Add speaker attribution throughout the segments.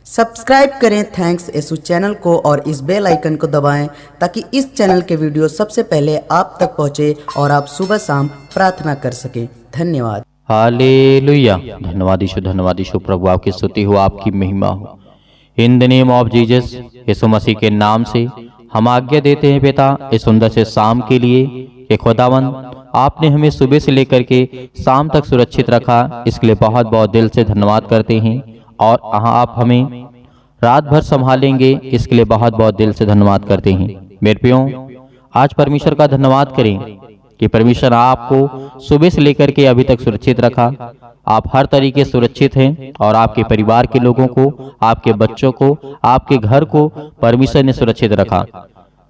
Speaker 1: Subscribe करें thanks Yesu channel को और इस बेल आइकन को दबाएं ताकि इस चैनल के वीडियो सबसे पहले आप तक पहुंचे और आप सुबह शाम प्रार्थना कर सकें। धन्यवाद।
Speaker 2: हालेलुया। धन्यवाद यीशु प्रभु, आपकी स्तुति हो, आपकी महिमा हो। In the name of Jesus, Yeshu Masih के नाम से हम आज्ञा देते हैं पिता इस सुंदर से शाम के लिए कि खुदावंद आपने हमें सुबह से लेकर के शाम तक सुरक्षित रखा, इसके लिए बहुत बहुत दिल से धन्यवाद करते हैं। और आप हमें रात भर संभालेंगे, इसके लिए बहुत बहुत दिल से धन्यवाद करते हैं। मेरे प्रियो, आज परमेश्वर का धन्यवाद करें कि परमेश्वर आपको सुबह से लेकर के अभी तक सुरक्षित रखा। आप हर तरीके से सुरक्षित हैं और आपके परिवार के लोगों को, आपके बच्चों को, आपके घर को परमेश्वर ने सुरक्षित रखा।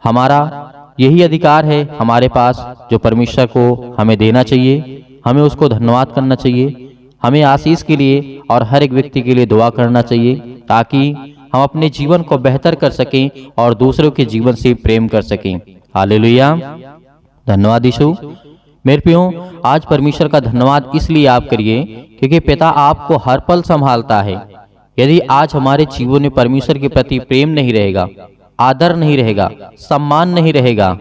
Speaker 2: हमारा यही अधिकार है हमारे पास जो परमेश्वर को हमें देना चाहिए, हमें उसको धन्यवाद करना चाहिए। हमें आशीष के लिए और हर एक व्यक्ति के लिए दुआ करना चाहिए ताकि हम अपने जीवन को बेहतर कर सकें और दूसरों के जीवन से प्रेम कर सकें। हालेलुया। धन्यवाद यीशु। मेरे प्रियो, आज परमेश्वर का धन्यवाद इसलिए आप करिए क्योंकि पिता आपको हर पल संभालता है। यदि आज हमारे जीवन में परमेश्वर के प्रति प्रेम नहीं रहेगा, आदर नहीं रहेगा, सम्मान नहीं रहेगा,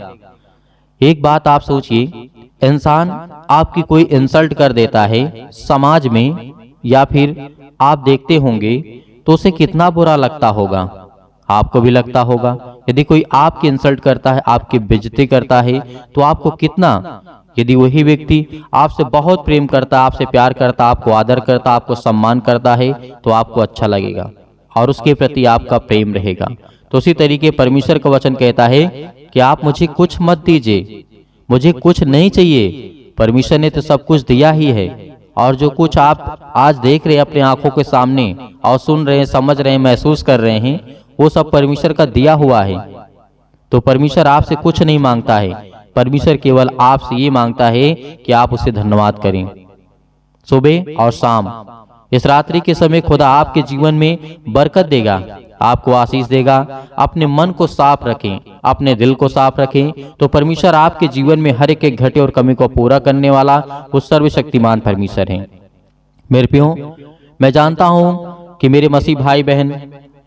Speaker 2: एक बात आप सोचिए, इंसान आपकी कोई इंसल्ट कर देता है समाज में या फिर आप देखते होंगे तो उसे कितना बुरा लगता होगा। आपको भी लगता होगा। यदि कोई आपकी इंसल्ट करता है, आपकी बेइज्जती करता है तो आपको कितना, यदि वही व्यक्ति आपसे बहुत प्रेम करता, आपसे प्यार करता, आपको आदर करता, आपको सम्मान करता है तो आपको अच्छा लगेगा और उसके प्रति आपका प्रेम रहेगा। तो उसी तरीके परमेश्वर का वचन कहता है कि आप मुझे कुछ मत दीजिए, मुझे कुछ नहीं चाहिए। परमेश्वर ने तो सब कुछ दिया ही है और जो कुछ आप आज देख रहे हैं अपने आंखों के सामने और सुन रहे हैं, समझ रहे हैं, महसूस कर रहे हैं, वो सब परमेश्वर का दिया हुआ है। तो परमेश्वर आपसे कुछ नहीं मांगता है, परमेश्वर केवल आपसे ये मांगता है कि आप उसे धन्यवाद करें। सुबह और शाम इस रात्रि के समय खुदा आपके जीवन में बरकत देगा, आपको आशीष देगा। अपने मन को साफ रखें, अपने दिल को साफ रखें तो परमेश्वर आपके जीवन में हर एक घटे और कमी को पूरा करने वाला वो सर्वशक्तिमान परमेश्वर है। मेरे प्रियो, मैं जानता हूं कि मेरे मसीह भाई बहन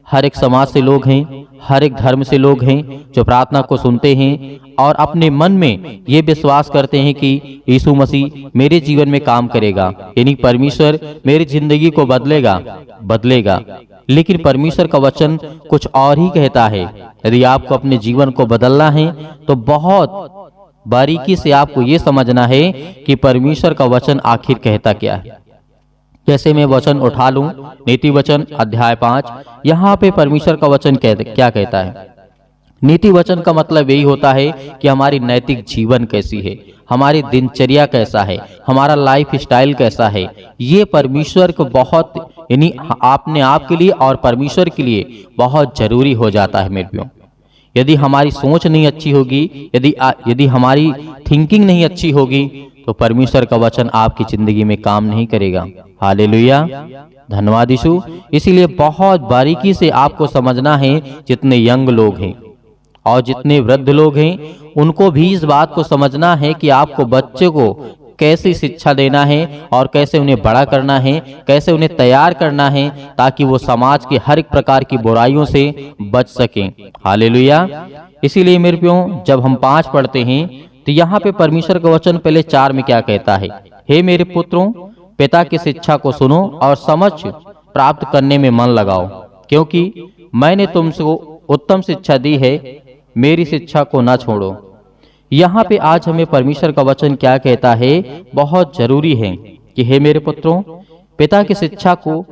Speaker 2: हर एक समाज से लोग हैं, हर एक धर्म से लोग हैं जो प्रार्थना को सुनते हैं और अपने मन में ये विश्वास करते हैं कि यीशु मसीह मेरे जीवन में काम करेगा, यानी परमेश्वर मेरी जिंदगी को बदलेगा। लेकिन परमेश्वर का वचन कुछ और ही कहता है। यदि आपको अपने जीवन को बदलना है तो बहुत बारीकी से आपको ये समझना है कि परमेश्वर का वचन आखिर कहता क्या है। जैसे मैं वचन उठा लूं, नीति वचन अध्याय 5, यहाँ पे परमेश्वर का वचन क्या कहता है। नीति वचन का मतलब यही होता है कि हमारी नैतिक जीवन कैसी है, हमारी दिनचर्या कैसा है, हमारा लाइफ स्टाइल कैसा है। ये परमेश्वर को बहुत, यानी आपने आपके लिए और परमेश्वर के लिए बहुत जरूरी हो जाता है। मेरे प्रियो, यदि हमारी सोच नहीं अच्छी होगी, यदि हमारी थिंकिंग नहीं अच्छी होगी तो परमेश्वर का वचन आपकी जिंदगी में काम नहीं करेगा। हालेलुया। धन्यवाद यीशु। इसीलिए बहुत बारीकी से आपको समझना है, जितने यंग लोग हैं और जितने वृद्ध लोग हैं उनको भी इस बात को समझना है कि आपको बच्चे को कैसी शिक्षा देना है और कैसे उन्हें बड़ा करना है, कैसे उन्हें तैयार करना है ताकि वो समाज के हर एक प्रकार की बुराइयों से बच सकें। हालेलुया। इसीलिए मेरे प्रियो, जब हम 5 पढ़ते हैं तो यहाँ पे परमेश्वर का वचन पहले 4 में क्या कहता है। हे मेरे पुत्रों, पिता की शिक्षा को सुनो और समझ प्राप्त करने में मन लगाओ, क्योंकि मैंने तुमको उत्तम शिक्षा दी है, मेरी शिक्षा को ना छोड़ो। यहाँ पे आज हमें परमेश्वर का वचन क्या कहता है, बहुत जरूरी है कि हे मेरे पुत्रों, पिता की शिक्षा को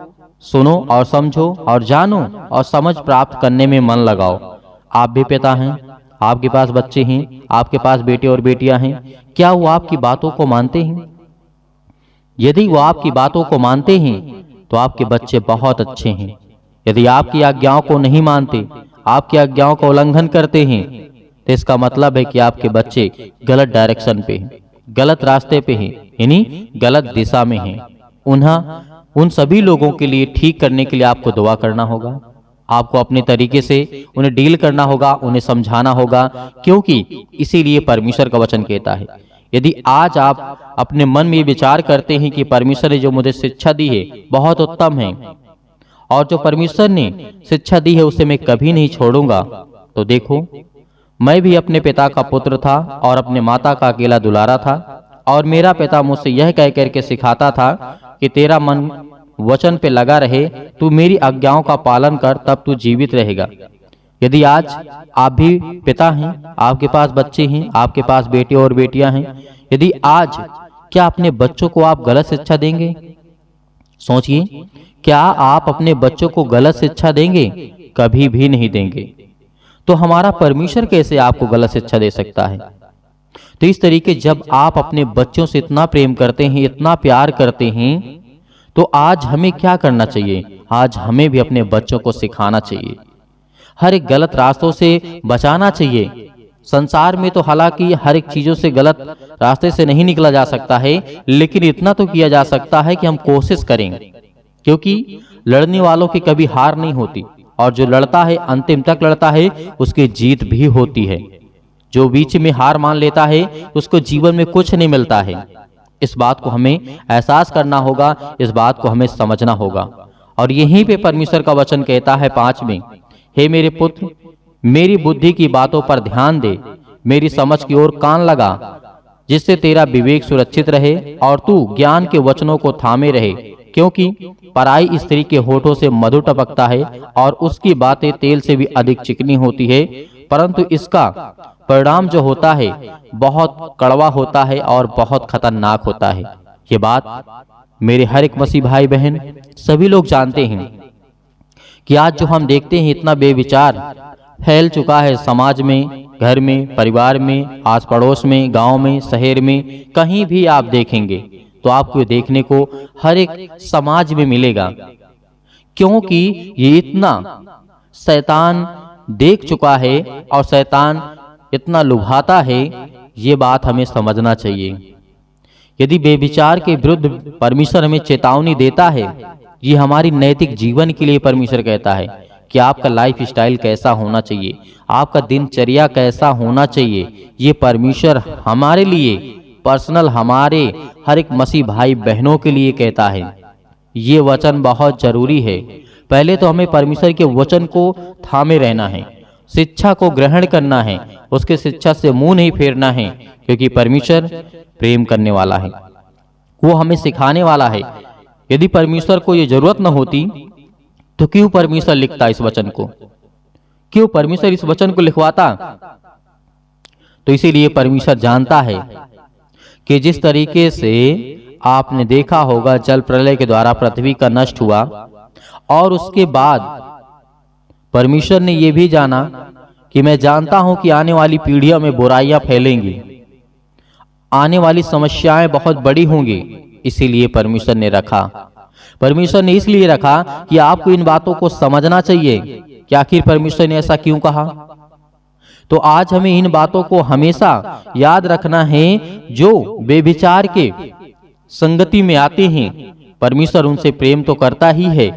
Speaker 2: सुनो और समझो और जानो और समझ प्राप्त करने में मन लगाओ। आप भी पिता हैं, आपके पास बच्चे हैं, आपके पास बेटे और बेटियां हैं। क्या वो आपकी बातों को मानते हैं? यदि वो आपकी बातों को मानते हैं तो आपके बच्चे बहुत अच्छे हैं। यदि आपकी आज्ञाओं को नहीं मानते, आपकी आज्ञाओं का उल्लंघन करते हैं तो इसका मतलब है कि आपके बच्चे गलत डायरेक्शन पे हैं, गलत रास्ते पे हैं, यानी गलत दिशा में हैं। उन सभी लोगों के लिए ठीक करने के लिए आपको दुआ करना होगा, आपको अपने तरीके से उन्हें डील करना होगा, उन्हें समझाना होगा, क्योंकि इसीलिए परमेश्वर का वचन कहता है। यदि आज आप अपने मन में विचार करते हैं कि परमेश्वर ने जो मुझे शिक्षा दी है बहुत उत्तम है और जो परमेश्वर ने शिक्षा दी है उसे मैं कभी नहीं छोड़ूंगा। तो देखो, मैं भी अपने पिता का पुत्र था और अपने माता का अकेला दुलारा था, और मेरा पिता मुझसे यह कह करके सिखाता था कि तेरा मन वचन पे लगा रहे, तू मेरी आज्ञाओं का पालन कर, तब तू जीवित रहेगा। यदि आज आप भी पिता हैं, आपके पास बच्चे हैं, आपके पास बेटे और बेटियां हैं, यदि आज क्या अपने बच्चों को आप गलत शिक्षा देंगे? सोचिए, क्या आप अपने बच्चों को गलत शिक्षा देंगे? कभी भी नहीं देंगे। तो हमारा परमेश्वर कैसे आपको गलत शिक्षा दे सकता है? तो इस तरीके जब आप अपने बच्चों से इतना प्रेम करते हैं, इतना प्यार करते हैं, तो आज हमें क्या करना चाहिए? आज हमें भी अपने बच्चों को सिखाना चाहिए, हर एक गलत रास्तों से बचाना चाहिए। संसार में तो हालांकि हर एक चीजों से गलत रास्ते से नहीं निकला जा सकता है, लेकिन इतना तो किया जा सकता है कि हम कोशिश करें, क्योंकि लड़ने वालों की कभी हार नहीं होती, और जो लड़ता है अंतिम तक लड़ता है उसकी जीत भी होती है। जो बीच में हार मान लेता है उसको जीवन में कुछ नहीं मिलता है। इस बात को हमें एहसास करना होगा, इस बात को हमें समझना होगा। और यहीं पे परमेश्वर का वचन कहता है 5 में, हे मेरे पुत्र, मेरी बुद्धि की बातों पर ध्यान दे, मेरी समझ की ओर कान लगा, जिससे तेरा विवेक सुरक्षित रहे और तू ज्ञान के वचनों को थामे रहे। क्योंकि पराई स्त्री के होठों से मधु टपकता है और उसकी बातें तेल से भी अधिक चिकनी होती है, परंतु इसका परिणाम जो होता है बहुत कड़वा होता है और बहुत खतरनाक होता है। ये बात मेरे हर एक मसीह भाई बहन सभी लोग जानते हैं कि आज जो हम देखते हैं इतना बेविचार फैल चुका है समाज में, घर में, परिवार में, आस पड़ोस में, गांव में, शहर में, कहीं भी आप देखेंगे तो आपको देखने को हर एक समाज में मिलेगा। क्योंकि ये इतना शैतान देख चुका है और शैतान इतना लुभाता है, ये बात हमें समझना चाहिए। यदि बेविचार के विरुद्ध परमेश्वर हमें चेतावनी देता है, ये हमारी नैतिक जीवन के लिए परमेश्वर कहता है कि आपका लाइफ स्टाइल कैसा होना चाहिए, आपका दिनचर्या कैसा होना चाहिए। ये परमेश्वर हमारे लिए पर्सनल, हमारे हर एक मसीह भाई बहनों के लिए कहता है। ये वचन बहुत जरूरी है। पहले तो हमें परमेश्वर के वचन को थामे रहना है, शिक्षा को ग्रहण करना है, उसके शिक्षा से मुंह नहीं फेरना है, क्योंकि परमेश्वर प्रेम करने वाला है, वो हमें सिखाने वाला है। यदि परमेश्वर को ये जरूरत न होती तो क्यों परमेश्वर लिखता इस वचन को? क्यों परमेश्वर इस वचन को लिखवाता? तो इसीलिए परमेश्वर जानता है कि जिस तरीके से आपने देखा होगा जल प्रलय के द्वारा पृथ्वी का नष्ट हुआ, और उसके बाद परमेश्वर ने यह भी जाना कि मैं जानता हूं कि आने वाली पीढ़ियों में बुराइयां फैलेंगी, आने वाली समस्याएं बहुत बड़ी होंगी। इसीलिए परमेश्वर ने रखा, परमेश्वर ने इसलिए रखा कि आपको इन बातों को समझना चाहिए कि आखिर परमेश्वर ने ऐसा क्यों कहा। तो आज हमें इन बातों को हमेशा याद रखना है। जो बेविचार के संगति में आते हैं, परमेश्वर उनसे प्रेम तो करता ही है,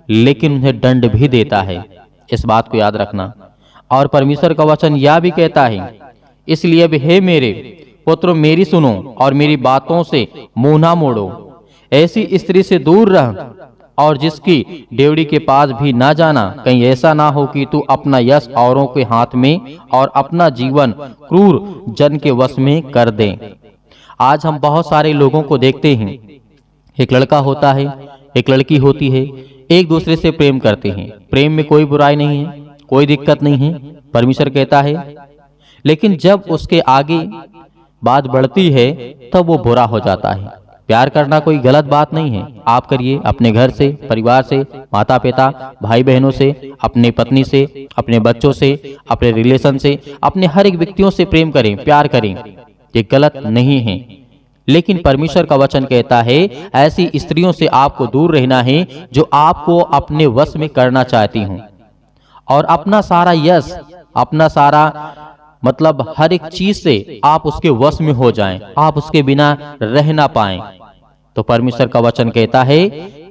Speaker 2: लेकिन उन्हें दंड भी देता है। इस बात को याद रखना। और परमेश्वर का वचन यह भी कहता है, इसलिए अब हे मेरे पुत्र, मेरी सुनो और मेरी बातों से मुंह ना मोड़ो। ऐसी स्त्री से दूर रह और जिसकी डेवड़ी के पास भी ना जाना, कहीं ऐसा ना हो कि तू अपना यश औरों के हाथ में और अपना जीवन क्रूर जन के वश में कर दे। आज हम बहुत सारे लोगों को देखते हैं, एक लड़का होता है, एक लड़की होती है, एक दूसरे से प्रेम करते हैं। प्रेम में कोई बुराई नहीं है, कोई दिक्कत नहीं है, परमेश्वर कहता है। लेकिन जब उसके आगे बात बढ़ती है तब वो बुरा हो जाता है। प्यार करना कोई गलत बात नहीं है, आप करिए अपने घर से, परिवार से, माता पिता, भाई बहनों से, अपने पत्नी से, अपने बच्चों से, अपने रिलेशन से, अपने हर एक व्यक्तियों से प्रेम करें, प्यार करें, ये गलत नहीं है। लेकिन परमेश्वर का वचन कहता है ऐसी स्त्रियों से आपको दूर रहना है जो आपको अपने वश में करना चाहती हूं, और अपना सारा यश, अपना सारा मतलब हर एक चीज से आप उसके वश में हो जाएं, आप उसके बिना रह ना पाएं। तो परमेश्वर का वचन कहता है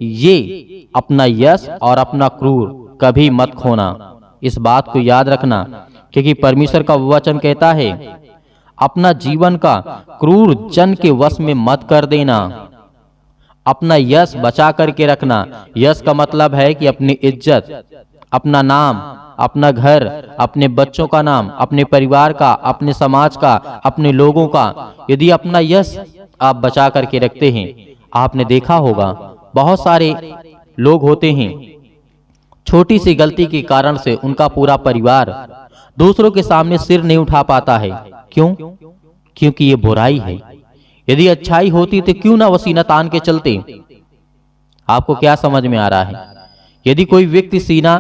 Speaker 2: ये अपना यश और अपना क्रूर कभी मत खोना। इस बात को याद रखना, क्योंकि परमेश्वर का वचन कहता है अपना जीवन का क्रूर जन के वश में मत कर देना। अपना यश बचा करके रखना। यश का मतलब है कि अपनी इज्जत, अपना नाम, अपना घर, अपने बच्चों का नाम, अपने परिवार का, अपने समाज का, अपने लोगों का। यदि अपना यश आप बचा करके रखते हैं, आपने देखा होगा बहुत सारे लोग होते हैं, छोटी सी गलती के कारण से उनका पूरा परिवार दूसरों के सामने सिर नहीं उठा पाता है। क्यों? क्योंकि ये बुराई है। यदि अच्छाई होती तो क्यों ना वसीना तान के चलते। आपको क्या समझ में आ रहा है? यदि कोई व्यक्ति सीना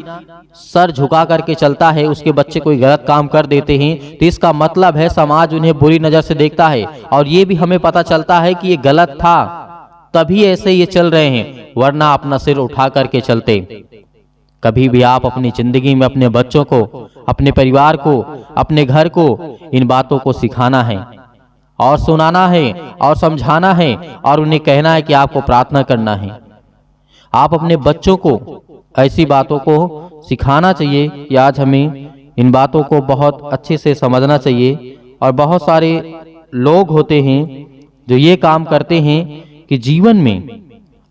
Speaker 2: सर झुका करके चलता है, उसके बच्चे कोई गलत काम कर देते हैं, तो इसका मतलब है समाज उन्हें बुरी नजर से देखता है। और ये भी हमें पता चलता है कि ये गलत था, तभी ऐसे ये चल रहे हैं, वरना अपना सिर उठा करके चलते। कभी भी आप अपनी जिंदगी में अपने बच्चों को, अपने परिवार को, अपने घर को इन बातों को सिखाना है और सुनाना है और समझाना है और उन्हें कहना है कि आपको प्रार्थना करना है। आप अपने बच्चों को ऐसी बातों को सिखाना चाहिए कि आज हमें इन बातों को बहुत अच्छे से समझना चाहिए। और बहुत सारे लोग होते हैं जो ये काम करते हैं कि जीवन में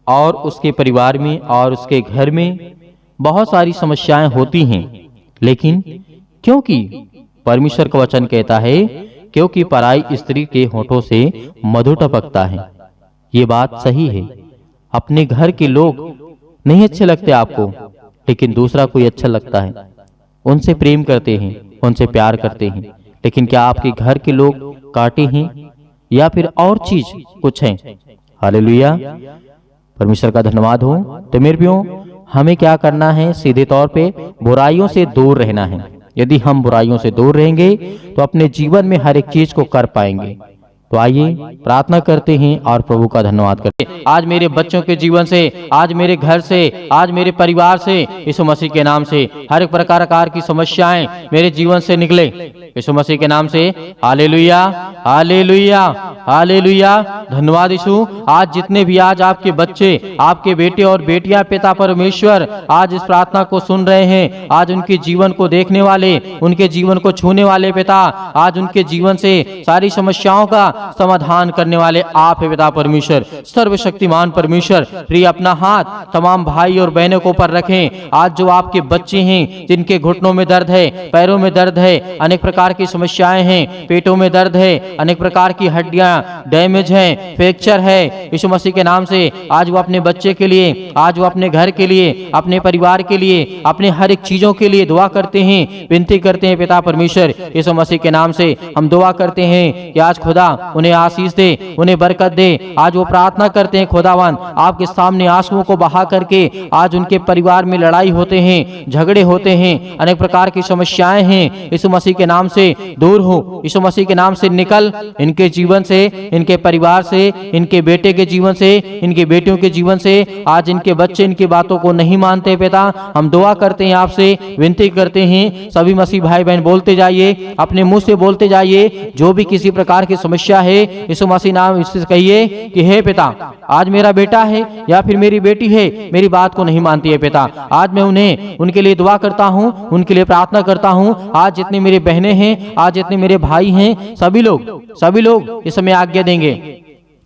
Speaker 2: और उसके परिवार में और उसके घर में बहुत सारी समस्याएं होती हैं, लेकिन क्योंकि परमेश्वर का वचन कहता है, क्योंकि पराई स्त्री के होठों से मधु टपकता है। ये बात सही है। अपने घर के लोग नहीं अच्छे लगते आपको, लेकिन दूसरा कोई अच्छा लगता है, उनसे प्रेम करते हैं, उनसे प्यार करते हैं। लेकिन क्या आपके घर के लोग काटे हैं या फिर और चीज कुछ है? हालेलुया, परमेश्वर का धन्यवाद हो। तो मेरे प्रियो, हमें क्या करना है? सीधे तौर पे बुराइयों से दूर रहना है। यदि हम बुराइयों से दूर रहेंगे तो अपने जीवन में हर एक चीज को कर पाएंगे। तो आइए प्रार्थना करते हैं और प्रभु का धन्यवाद करते हैं। आज मेरे बच्चों के जीवन से, आज मेरे घर से, आज मेरे परिवार से, यीशु मसीह के नाम से हर एक प्रकार की समस्याएं मेरे जीवन से निकले, यीशु मसीह के नाम से। Hallelujah, hallelujah, hallelujah. धन्यवाद यीशु। आज जितने भी आज आपके बच्चे, आपके बेटे और बेटियां पिता परमेश्वर आज इस प्रार्थना को सुन रहे हैं, आज उनके जीवन को देखने वाले, उनके जीवन को छूने वाले पिता, आज उनके जीवन से सारी समस्याओं का समाधान करने वाले आप है पिता परमेश्वर, सर्वशक्तिमान परमेश्वर। प्रिय अपना हाथ तमाम भाई और बहनों को पर रखें। आज जो आपके बच्चे हैं जिनके घुटनों में दर्द है, पैरों में दर्द है, अनेक प्रकार की समस्याएं हैं, पेटों में दर्द है, अनेक प्रकार की हड्डियां डैमेज हैं, फ्रैक्चर है, यीशु मसीह के नाम से आज वो अपने बच्चे के लिए, आज वो अपने घर के लिए, अपने परिवार के लिए, अपने हर एक चीजों के लिए दुआ करते हैं, विनती करते हैं पिता परमेश्वर। यीशु मसीह के नाम से हम दुआ करते हैं कि आज खुदा उन्हें आशीष दे, उन्हें बरकत दे। आज वो प्रार्थना करते हैं खुदावन, आपके सामने आंसुओं को बहा करके, आज उनके परिवार में लड़ाई होते हैं, झगड़े होते हैं, अनेक प्रकार की समस्याएं हैं, यीशु मसीह के नाम से दूर हो, यीशु मसीह के नाम से निकल, इनके जीवन से, इनके परिवार से, इनके बेटे के जीवन से, इनकी बेटियों के जीवन से। आज इनके बच्चे इनकी बातों को नहीं मानते पिता, हम दुआ करते हैं, आपसे विनती करते हैं, सभी मसीह भाई बहन बोलते जाइए, अपने मुंह से बोलते जाइए, जो भी किसी प्रकार की समस्या है यीशु मसीह नाम इससे कहिए कि हे पिता, आज मेरा बेटा है या फिर मेरी बेटी है, मेरी बात को नहीं मानती है पिता, आज मैं उन्हें, उनके लिए दुआ करता हूँ, उनके लिए प्रार्थना करता हूँ। आज जितने मेरे बहनें हैं, आज जितने मेरे भाई हैं, सभी लोग इस समय आज्ञा देंगे,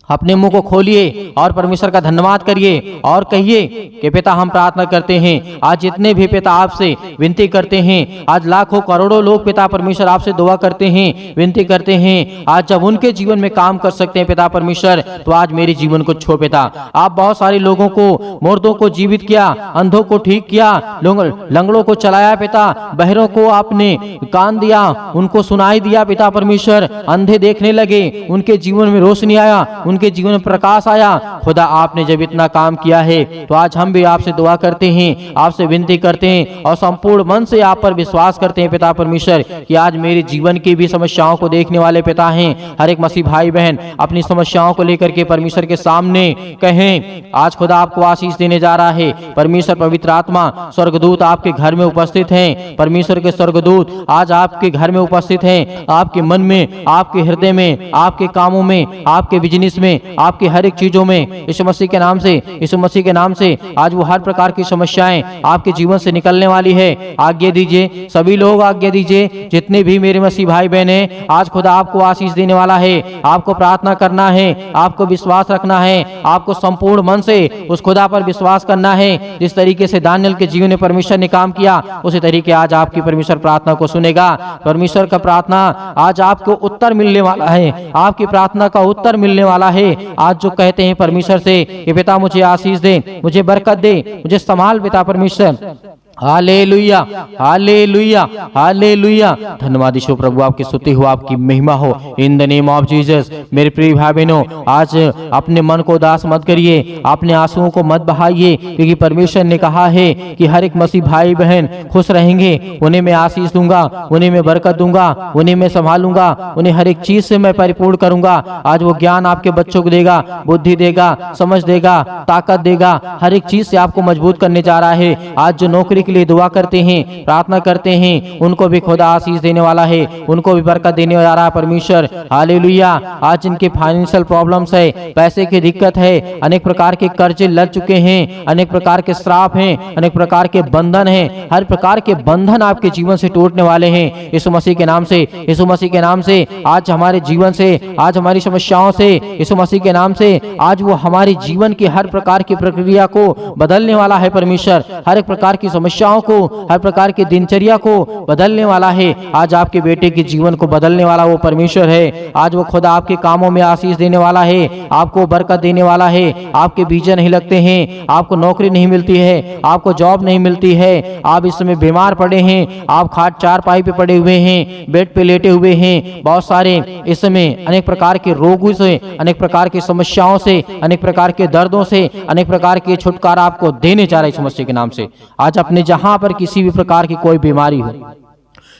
Speaker 2: अपने मुंह को खोलिए और परमेश्वर का धन्यवाद करिए और कहिए कि पिता हम प्रार्थना करते हैं। आज जितने भी पिता आपसे विनती करते हैं, आज लाखों करोड़ों लोग पिता परमेश्वर आपसे दुआ करते हैं, विनती करते हैं। आज जब उनके जीवन में काम कर सकते हैं पिता परमेश्वर, तो आज मेरे जीवन को छो पिता। आप बहुत सारे लोगों को, मुर्दों को जीवित किया, अंधों को ठीक किया, लंगड़ों को चलाया पिता, बहरों को आपने कान दिया, उनको सुनाई दिया पिता परमेश्वर, अंधे देखने लगे, उनके जीवन में रोशनी आया, उनके जीवन में प्रकाश आया। खुदा आपने जब इतना काम किया है, तो आज हम भी आपसे दुआ करते हैं, आपसे विनती करते हैं और संपूर्ण मन से आप पर विश्वास करते हैं पिता परमेश्वर कि आज मेरे जीवन की भी समस्याओं को देखने वाले पिता हैं। हर एक मसीह भाई बहन अपनी समस्याओं को लेकर के परमेश्वर के सामने कहें। आज खुदा आपको आशीष देने जा रहा है। परमेश्वर पवित्र आत्मा स्वर्गदूत आपके घर में उपस्थित हैं। परमेश्वर के स्वर्गदूत आज आपके घर में उपस्थित हैं, आपके मन में, आपके हृदय में, आपके कामों में, आपके बिजनेस में, में, आपकी हर एक चीजों में यीशु मसीह के नाम से, यीशु मसीह के नाम से आज वो हर प्रकार की समस्याएं आपके जीवन से निकलने वाली है। आज्ञा दीजिए, सभी लोग आज्ञा दीजिए, जितने भी मेरे मसीह भाई बहन हैं, आज खुदा आपको आशीष देने वाला है। आपको प्रार्थना करना है, आपको विश्वास रखना है, आपको संपूर्ण मन से उस खुदा पर विश्वास करना है। जिस तरीके से दानियल के जीवन में परमेश्वर ने काम किया, उसी तरीके आज आपकी परमेश्वर प्रार्थना को सुनेगा। परमेश्वर का प्रार्थना आज आपको उत्तर मिलने वाला है, आपकी प्रार्थना का उत्तर मिलने वाला है। आज जो कहते हैं परमेश्वर से कि पिता मुझे आशीष दे, मुझे बरकत दे, मुझे संभाल पिता परमेश्वर। Hallelujah, hallelujah, hallelujah. धन्यवाद यीशु प्रभु, आपकी स्तुति हो, आपकी महिमा हो in the name of Jesus. मेरे प्रिय भाई बहनों, आज अपने मन को उदास मत करिए, अपने आंसुओं को मत बहाइए, क्योंकि परमेश्वर ने कहा है कि हर एक मसीह भाई बहन खुश रहेंगे, उन्हें मैं आशीष दूंगा, उन्हें मैं बरकत दूंगा, उन्हें मैं संभालूंगा, उन्हें हर एक चीज से मैं परिपूर्ण करूंगा। आज वो ज्ञान आपके बच्चों को देगा, बुद्धि देगा, समझ देगा, ताकत देगा, हर एक चीज से आपको मजबूत करने जा रहा है। आज जो नौकरी के लिए दुआ करते हैं, प्रार्थना करते हैं, उनको भी खुदा आशीष देने वाला है, उनको भी बरकत देने जा रहा है परमेश्वर। हालेलुया। आज जिनके फाइनेंशियल प्रॉब्लम्स है, पैसे की दिक्कत है, अनेक प्रकार के कर्जे लग चुके हैं, अनेक प्रकार के श्राप हैं, अनेक प्रकार के बंधन हैं, हर प्रकार के बंधन आपके जीवन से टूटने वाले हैं यीशु मसीह के नाम से। यीशु मसीह के नाम से आज हमारे जीवन से, आज हमारी समस्याओं से, यीशु मसीह के नाम से आज वो हमारे जीवन की हर प्रकार की प्रक्रिया को बदलने वाला है परमेश्वर। हर एक प्रकार की समस्याओं को, हर प्रकार की दिनचर्या को बदलने वाला है। आज आपके बेटे के जीवन को बदलने वाला वो परमेश्वर है। आज वो खुदा आपके कामों में आशीष देने वाला है, आपको बरकत देने वाला है। आपके वीजा नहीं लगते हैं, आपको नौकरी नहीं मिलती है, आपको जॉब नहीं मिलती है, आप इस समय बीमार पड़े हैं, आप खाट चारपाई पे पड़े हुए हैं, बेड पे लेटे हुए हैं, बहुत सारे इस समय अनेक प्रकार के रोगों से, अनेक प्रकार की समस्याओं से, अनेक प्रकार के दर्दों से, अनेक प्रकार के छुटकारा आपको देने जा रहा है यीशु मसीह के नाम से। आज अपने जहां पर किसी भी प्रकार की कोई बीमारी हो,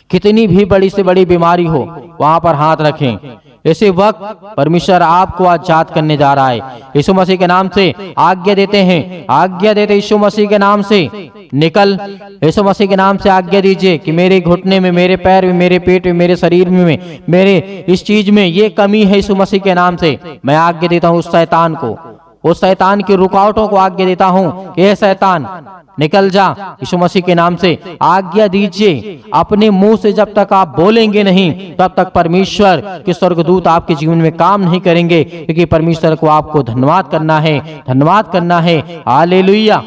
Speaker 2: कितनी भी बड़ी से बड़ी बीमारी हो, वहां पर हाथ रखें। ऐसे वक्त परमेश्वर आपको आजाद करने जा रहा है यीशु मसीह के नाम से। आज्ञा देते हैं, आज्ञा देते यीशु मसीह के नाम से, निकल यीशु मसीह के नाम से आज्ञा दीजिए कि मेरे घुटने में, मेरे पैर में, मेरे पेट में, मेरे शरीर में, मेरे इस चीज में ये कमी है यीशु मसीह के नाम से। मैं आज्ञा देता हूँ उस शैतान को, उस शैतान की रुकावटों को आज्ञा देता हूं कि हे शैतान निकल जा यीशु मसीह के नाम से। आज्ञा दीजिए, अपने मुंह से जब तक आप बोलेंगे नहीं, तब तक परमेश्वर के स्वर्गदूत आपके जीवन में काम नहीं करेंगे, क्योंकि परमेश्वर को आपको धन्यवाद करना है, धन्यवाद करना है। Hallelujah,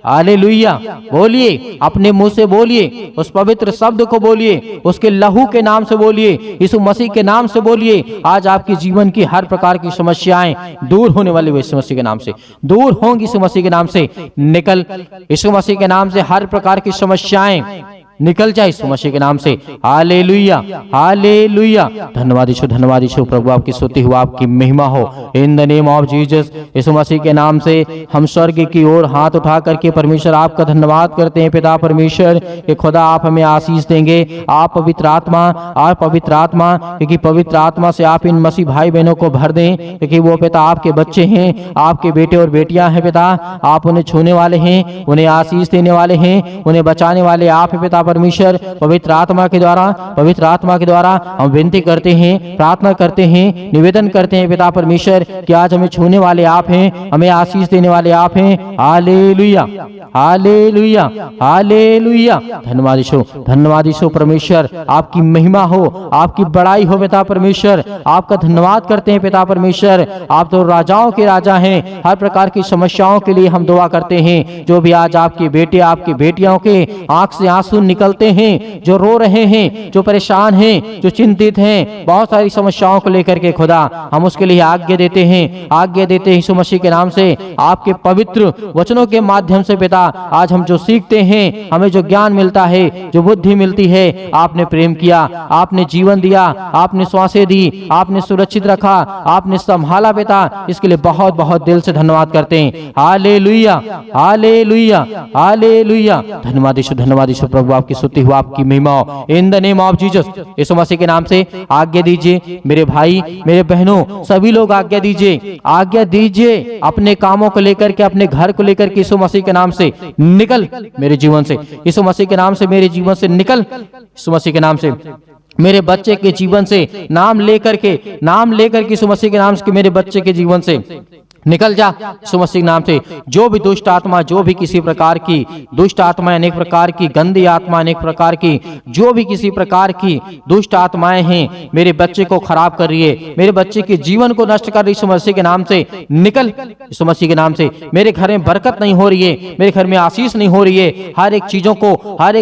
Speaker 2: hallelujah. बोलिए, अपने मुंह से बोलिए, उस पवित्र शब्द को बोलिए, उसके लहू के नाम से बोलिए, यीशु मसीह के नाम से बोलिए। आज आपके जीवन की हर प्रकार की समस्याएं दूर होने वाली यीशु मसीह के नाम से, दूर होंगी यीशु मसीह के नाम से। निकल यीशु मसीह के नाम से हर प्रकार की समस्याएं निकल जाए यीशु मसीह के नाम से। Hallelujah, hallelujah. धन्यवाद यीशु, धन्यवाद यीशु प्रभु, आपकी स्तुति हो, आपकी महिमा हो in the name of Jesus. Yeshu Masih के नाम से हम स्वर्ग की ओर हाथ उठा करके परमेश्वर आपका धन्यवाद करते हैं पिता परमेश्वर कि खुदा आप हमें आशीष देंगे। आप पवित्र आत्मा, आप पवित्र आत्मा, क्योंकि पवित्र आत्मा से आप इन मसीह भाई बहनों को भर दें, क्योंकि वो पिता आपके बच्चे हैं, आपके बेटे और बेटियां हैं पिता। आप उन्हें छूने वाले हैं, उन्हें आशीष देने वाले हैं, उन्हें बचाने वाले आप हैं पिता परमेश्वर। पवित्र आत्मा के द्वारा, पवित्र आत्मा के द्वारा हम विनती करते हैं, प्रार्थना करते हैं, निवेदन करते हैं पिता परमेश्वर कि आज हमें छूने वाले आप हैं, हमें आशीष देने वाले आप हैं। Hallelujah, hallelujah, hallelujah. धन्यवाद यीशु, धन्यवाद यीशु परमेश्वर, आपकी महिमा हो, आपकी बड़ाई हो पिता परमेश्वर। आपका धन्यवाद करते हैं पिता परमेश्वर। आप तो राजाओं के राजा हैं। हर प्रकार की समस्याओं के लिए हम दुआ करते हैं। जो भी आज आपके बेटे, आपकी बेटियों के आंख से आंसू निकलते हैं, जो रो रहे हैं, जो परेशान हैं, जो चिंतित हैं, बहुत सारी समस्याओं को लेकर के खुदा हम उसके लिए आज्ञा देते हैं, आज्ञा देते हैं यीशु मसीह के नाम से। आपके पवित्र वचनों के माध्यम से पिता आज हम जो सीखते हैं, हमें जो ज्ञान मिलता है, जो बुद्धि मिलती है, आपने प्रेम किया, आपने जीवन दिया, आपने श्वासें दी, आपने सुरक्षित रखा, आपने संभाला पिता, इसके लिए बहुत बहुत दिल से धन्यवाद करते हैं। Hallelujah, hallelujah, hallelujah. धन्यवाद यीशु, धन्यवाद यीशु प्रभु, आपकी स्तुति हो, आपकी महिमा हो in the name of Jesus. Yeshu Masih के नाम से आज्ञा दीजिए मेरे भाई, मेरे बहनों, सभी लोग आज्ञा दीजिए, आज्ञा दीजिए अपने कामों को लेकर के, अपने घर को लेकर के। यीशु मसीह के नाम से निकल मेरे जीवन से, यीशु मसीह के नाम से मेरे जीवन से निकल, यीशु मसीह के नाम से। मेरे बच्चे के जीवन से नाम लेकर के यीशु मसीह के नाम से मेरे बच्चे के जीवन से निकल जा यीशु मसीह के नाम से। जो भी दुष्ट आत्मा, जो भी किसी प्रकार की दुष्ट आत्माएं, अनेक प्रकार की गंदी आत्मा, अनेक प्रकार की जो भी किसी प्रकार की दुष्ट आत्माएं हैं, मेरे बच्चे को खराब कर रही है, मेरे बच्चे के जीवन को नष्ट कर रही, यीशु मसीह के नाम से निकल यीशु मसीह के नाम से। मेरे घर में बरकत नहीं हो रही है, मेरे घर में आशीष नहीं हो रही है, हर एक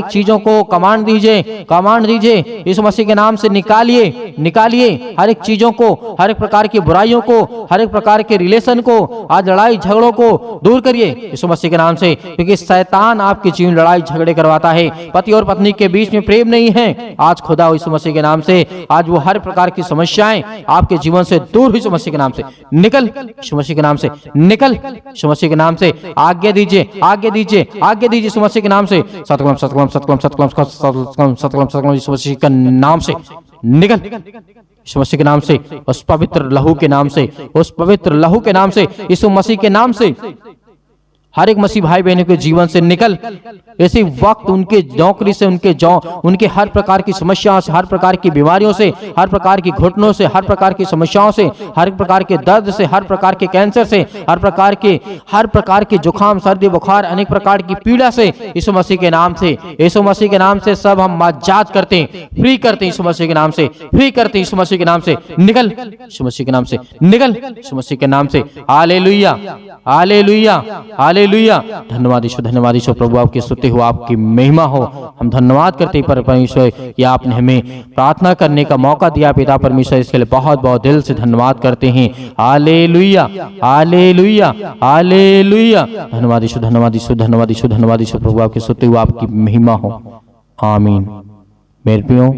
Speaker 2: चीजों को कमांड दीजिए यीशु मसीह के नाम से। निकालिए हर एक चीजों को, हर एक प्रकार की बुराइयों को, हर एक प्रकार के रिलेशन को, आज लड़ाई झगड़ों को दूर करिए यीशु मसीह के नाम से। क्योंकि शैतान आपके जीवन लड़ाई झगड़े करवाता है, पति और पत्नी के बीच में प्रेम नहीं है। आज खुदा यीशु मसीह के नाम से, आज वो हर प्रकार की समस्याएं आपके जीवन से दूर यीशु मसीह के नाम से निकल, यीशु मसीह के नाम से निकल, यीशु मसीह के नाम से। आज्ञा दीजिए यीशु मसीह के नाम से। सतकलम यीशु मसीह के नाम से निकल, यीशु मसीह के नाम से, उस पवित्र लहू के नाम से, यीशु मसीह के नाम से। हर एक मसीह भाई बहनों के जीवन से निकल। इसी वक्त उनके नौकरी से, उनके हर प्रकार की समस्याओं से, हर प्रकार की बीमारियों से, हर प्रकार की घुटनों से, हर प्रकार की समस्याओं से, हर प्रकार के दर्द से, हर प्रकार के कैंसर से, हर प्रकार के जुकाम, सर्दी, बुखार, अनेक प्रकार की पीड़ा से यीशु मसीह के नाम से सब हम आजाद करते हैं, फ्री करते हैं यीशु मसीह के नाम से, यीशु मसीह के नाम से निकल, यीशु मसीह के नाम से निकल, यीशु मसीह के नाम से। Hallelujah, hallelujah, hallelujah. धन्यवाद ईश्वर प्रभु, आपकी स्तुति हो, आपकी महिमा हो। हम धन्यवाद करते हैं परमेश्वर कि आपने हमें प्रार्थना करने का मौका दिया पिता परमेश्वर, इसके लिए बहुत बहुत दिल से धन्यवाद करते हैं। Hallelujah, hallelujah, hallelujah. धन्यवाद ईश्वर प्रभु, आपकी स्तुति हो, आपकी महिमा हो। आमीन। मेरे प्रियो,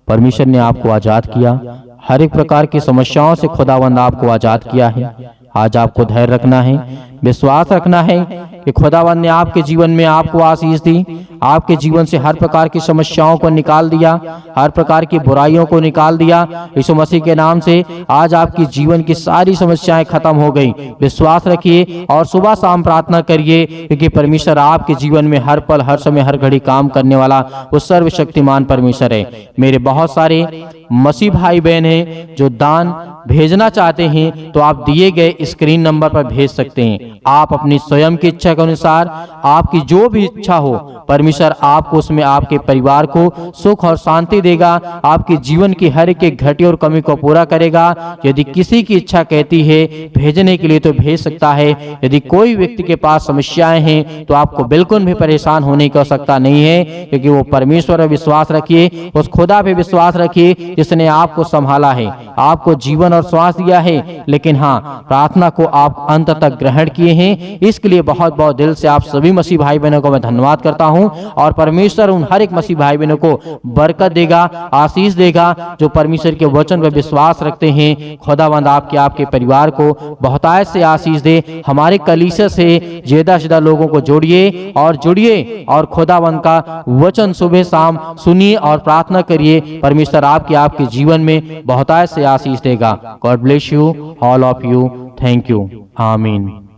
Speaker 2: परमेश्वर ने आपको आजाद किया, हर एक प्रकार की समस्याओं से खुदावंद आपको आजाद किया है। आज आपको धैर्य रखना है, विश्वास रखना है कि खुदावंद ने आपके जीवन में आपको आशीष दी, आपके जीवन से हर प्रकार की समस्याओं को निकाल दिया, हर प्रकार की बुराइयों को निकाल दिया यीशु मसीह के नाम से। आज आपकी जीवन की सारी समस्याएं खत्म हो गई। विश्वास रखिए और सुबह शाम प्रार्थना करिए, क्योंकि परमेश्वर आपके जीवन में हर पल, हर समय, हर घड़ी काम करने वाला वो सर्वशक्तिमान परमेश्वर है। मेरे बहुत सारे मसीह भाई बहन हैं जो दान भेजना चाहते हैं, तो आप दिए गए स्क्रीन नंबर पर भेज सकते हैं। आप अपनी स्वयं की इच्छा के अनुसार, आपकी जो भी इच्छा हो, परमेश्वर आपको उसमें आपके परिवार को सुख और शांति देगा, आपके जीवन की हर एक घटी और कमी को पूरा करेगा। यदि किसी की इच्छा कहती है भेजने के लिए तो भेज सकता है। यदि कोई व्यक्ति के पास समस्याएं हैं तो आपको बिल्कुल भी परेशान होने की आवश्यकता नहीं है, क्योंकि वो परमेश्वर पर विश्वास रखिए, उस खुदा पे विश्वास रखिए जिसने आपको संभाला है, आपको जीवन और श्वास दिया है। लेकिन हाँ, प्रार्थना को आप अंत तक ग्रहण किए हैं, इसके लिए बहुत बहुत दिल से आप सभी मसीह भाई बहनों को मैं धन्यवाद करता हूं। और परमेश्वर उन हर एक मसीह भाई बहनों को बरकत देगा, आशीष देगा, जो परमेश्वर के वचन पर विश्वास रखते हैं। खुदावंद आपके परिवार को बहुतायत से आशीष दे। हमारे कलीसिया से ज्यादा लोगों को जुड़िए और खुदावंद का वचन सुबह शाम सुनिए और प्रार्थना करिए। परमेश्वर आपके जीवन में बहुतायत से आशीष देगा। God bless you, all of you. Thank you. आमीन।